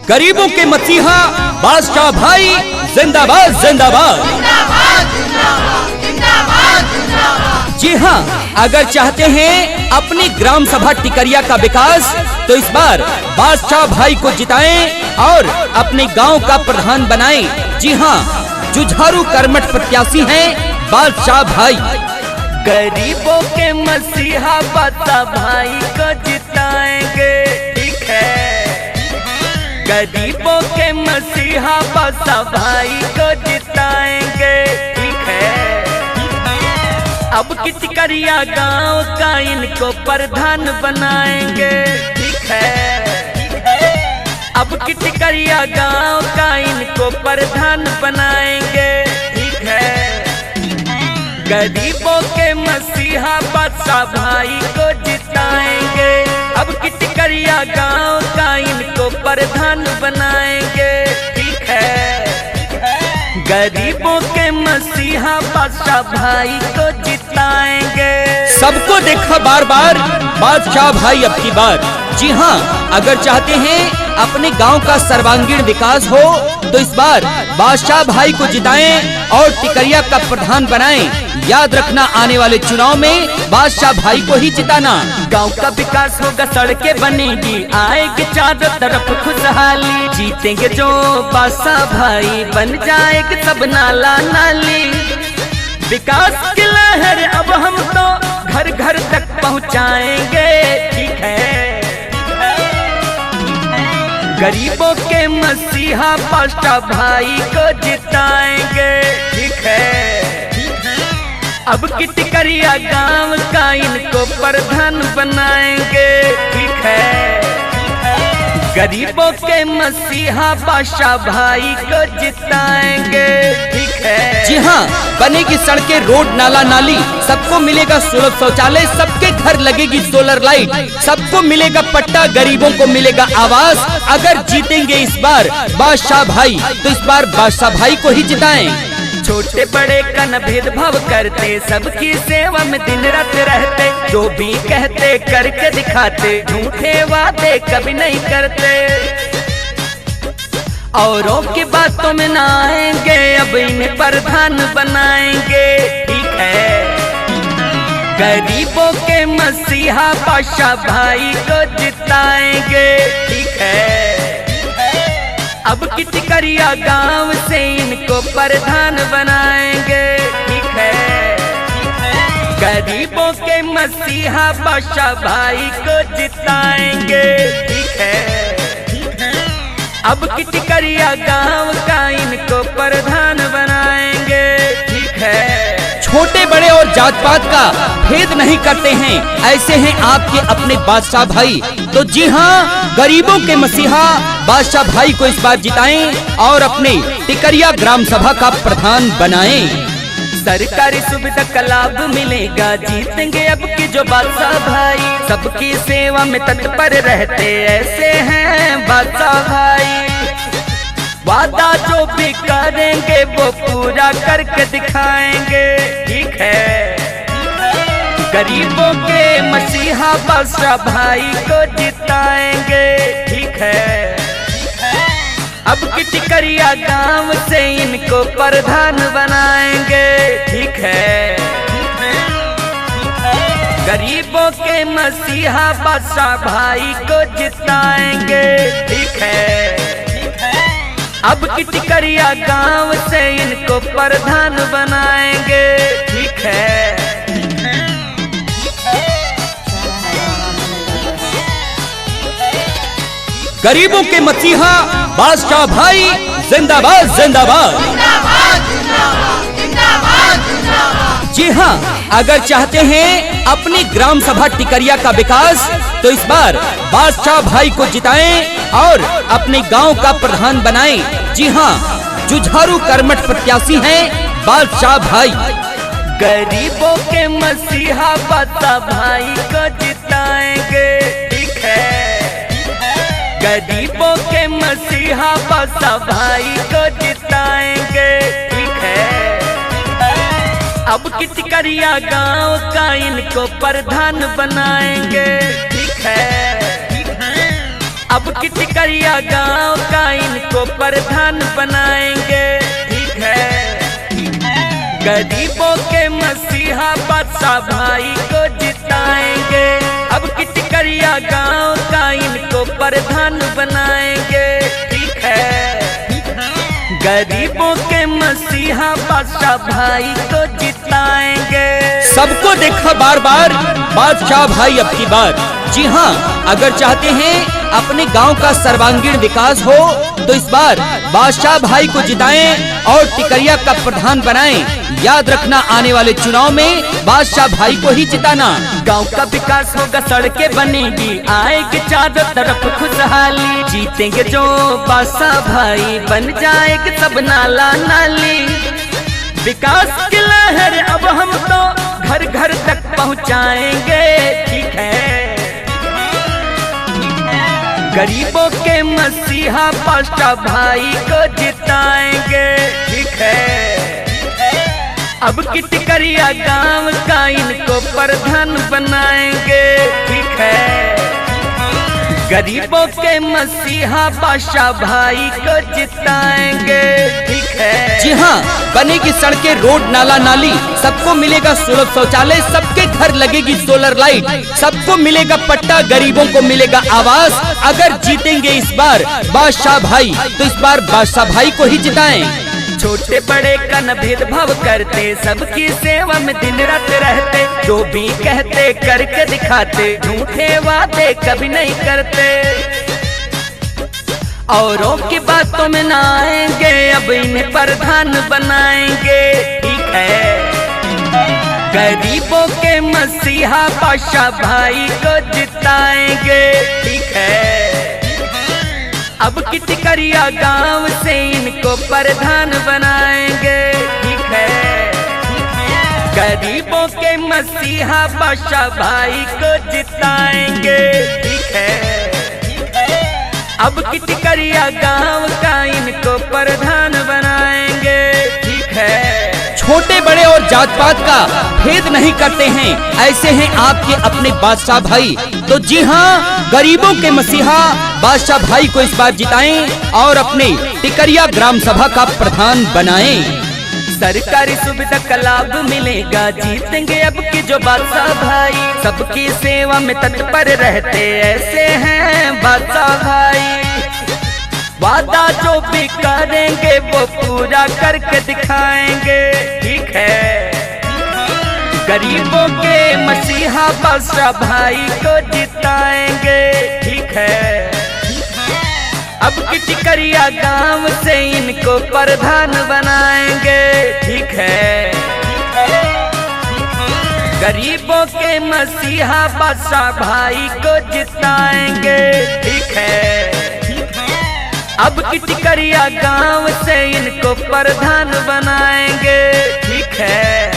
गरीबों के मसीहा बादशाह भाई जिंदाबाद जिंदाबाद। जी हाँ, अगर चाहते हैं अपनी ग्राम सभा टिकरिया का विकास तो इस बार बादशाह भाई को जिताएं और अपने गांव का प्रधान बनाएं। जी हाँ, जुझारू कर्मठ प्रत्याशी हैं बादशाह भाई। गरीबों के मसीहा बादशाह भाई को जिताएंगे, ठीक है। गरीबों के मसीहा बादशाह भाई को जिताएंगे, ठीक है। अब की टिकरिया गांव का इनको प्रधान बनाएंगे, ठीक है। अब की टिकरिया गांव का इनको प्रधान बनाएंगे, ठीक है। गरीबों के मसीहा बादशाह भाई को जिताएंगे, अब की टिकरिया गांव का इनको प्रधान बनाएंगे, ठीक है। गरीबों के मसीहा बादशाह भाई को जिताएंगे। सबको देखा बार बार बादशाह भाई अब की बार। जी हाँ, अगर चाहते हैं अपने गांव का सर्वांगीण विकास हो तो इस बार बादशाह भाई को जिताएं और टिकरिया का प्रधान बनाएं। याद रखना, आने वाले चुनाव में बादशाह भाई को ही जिताना। गांव का विकास होगा, सड़कें बनेगी, आएगी चारों तरफ खुशहाली। जीतेंगे जो बादशाह भाई, बन जाएगी सब नाला नाली। विकास की लहर अब हम तो घर घर तक पहुंचाएंगे, ठीक है। गरीबों के मसीहा बादशाह भाई को जिताएंगे, ठीक है। अब की टिकरिया गांव का इनको प्रधान बनाएंगे, ठीक है। गरीबों के मसीहा बादशाह भाई को जिताएंगे, ठीक है। जी हाँ, बनेगी सड़कें, रोड, नाला नाली, सबको मिलेगा सुलभ शौचालय, सबके घर लगेगी सोलर लाइट, सबको मिलेगा पट्टा, गरीबों को मिलेगा आवास। अगर जीतेंगे इस बार बादशाह भाई तो इस बार बादशाह भाई को ही जिताएं। छोटे बड़े का न भेदभाव करते, सबकी सेवा में दिन रात रहते। जो भी कहते करके दिखाते, झूठे वादे कभी नहीं करते। औरों की बातों में ना आएंगे, अब इन्हें प्रधान बनाएंगे, ठीक है। गरीबों के मसीहा बादशाह भाई को जिताएंगे, ठीक है। अब की टिकरिया गांव से इनको प्रधान बनाएंगे, ठीक है। गरीबों के मसीहा बादशाह भाई को जिताएंगे, ठीक है। अब की टिकरिया गांव का इनको प्रधान बनाएंगे, ठीक है। छोटे बड़े और जात पात का भेद नहीं करते हैं, ऐसे हैं आपके अपने बादशाह भाई। तो जी हाँ, गरीबों के मसीहा बादशाह भाई को इस बार जिताएं और अपने टिकरिया ग्राम सभा का प्रधान बनाएं। सरकारी सुविधा का लाभ मिलेगा, जीतेंगे अब की जो बादशाह भाई। सबकी सेवा में तत्पर रहते, ऐसे हैं बादशाह भाई। वादा जो भी करेंगे वो पूरा करके दिखाएंगे, ठीक है। गरीबों के मसीहा बादशाह भाई को जिताएंगे, ठीक है। अब की टिकरिया गांव से इनको प्रधान बनाएंगे, ठीक है। गरीबों के मसीहा बादशाह भाई को जिताएंगे, ठीक है। अब की टिकरिया गांव से इनको प्रधान बनाएंगे, ठीक है। गरीबों के मसीहा बादशाह भाई जिंदाबाद जिंदाबाद। जी हाँ, अगर चाहते हैं अपनी ग्राम सभा टिकरिया का विकास तो इस बार बादशाह भाई को जिताएं और अपने गांव का प्रधान बनाएं। जी हाँ, जुझारू कर्मठ प्रत्याशी हैं बादशाह भाई। गरीबों के मसीहा बादशाह भाई को जिताएंगे, ठीक है। गरीबों के मसीहा बादशाह भाई को जिताएंगे, ठीक है। अब की टिकरिया गांव का इनको प्रधान बनाएंगे, ठीक है। अब की टिकरिया गांव का इनको प्रधान बनाएंगे, ठीक है। गरीबों के मसीहा बादशाह भाई को जिताएंगे, अब की टिकरिया गांव का इनको प्रधान बनाएंगे, ठीक है। गरीबों के मसीहा बादशाह भाई को जिताएंगे। सबको देखा बार बार बादशाह भाई अब की बार। जी हाँ, अगर चाहते हैं अपने गांव का सर्वांगीण विकास हो तो इस बार बादशाह भाई को जिताएं और टिकरिया का प्रधान बनाएं। याद रखना, आने वाले चुनाव में बादशाह भाई को ही जिताना। गांव का विकास होगा, सड़कें बनेगी, आएगी चारों तरफ खुशहाली। जीतेंगे जो बादशाह भाई, बन जाएगी सब नाला नाली। विकास की लहर अब हम तो घर घर तक पहुंचाएंगे, ठीक है। गरीबों के मसीहा बादशाह भाई को जिताएंगे, ठीक है। अब की टिकरिया गांव का इनको प्रधान बनाएंगे, ठीक है। गरीबों के मसीहा बादशाह भाई को जिताएंगे, ठीक है। जी हाँ, बनेगी सड़कें, रोड, नाला नाली, सबको मिलेगा सुलभ शौचालय, सबके घर लगेगी सोलर लाइट, सबको मिलेगा पट्टा, गरीबों को मिलेगा आवास। अगर जीतेंगे इस बार बादशाह भाई तो इस बार बादशाह भाई को ही जिताएं। छोटे बड़े का न भेदभाव करते, सबकी सेवा में दिन रात रहते। जो भी कहते करके दिखाते, झूठे वादे कभी नहीं करते। औरों की बातों में ना आएंगे, अब इन्हें प्रधान बनाएंगे, ठीक है। गरीबों के मसीहा बादशाह भाई को जिताएंगे, ठीक है। अब की टिकरिया गांव से इनको प्रधान बनाएंगे, ठीक है। गरीबों के मसीहा बादशाह भाई को जिताएंगे, ठीक है। अब की टिकरिया गांव का इनको प्रधान बनाएंगे, ठीक है। छोटे बड़े और जात पात का भेद नहीं करते हैं, ऐसे हैं आपके अपने बादशाह भाई। तो जी हाँ, गरीबों के मसीहा बादशाह भाई को इस बार जिताएं और अपने टिकरिया ग्राम सभा का प्रधान बनाएं। सरकारी सुविधा का लाभ मिलेगा, जीतेंगे अब की जो बादशाह भाई। सबकी सेवा में तत्पर रहते, ऐसे हैं बादशाह भाई। वादा जो भी करेंगे वो पूरा करके दिखाएंगे, ठीक है। गरीबों के मसीहा बादशाह भाई को जिताएंगे, ठीक है। अब की टिकरिया गांव से इनको प्रधान बनाएंगे, ठीक है। गरीबों के मसीहा बादशाह भाई को जिताएंगे, ठीक है। अब की टिकरिया गांव से इनको प्रधान बनाएंगे, ठीक है।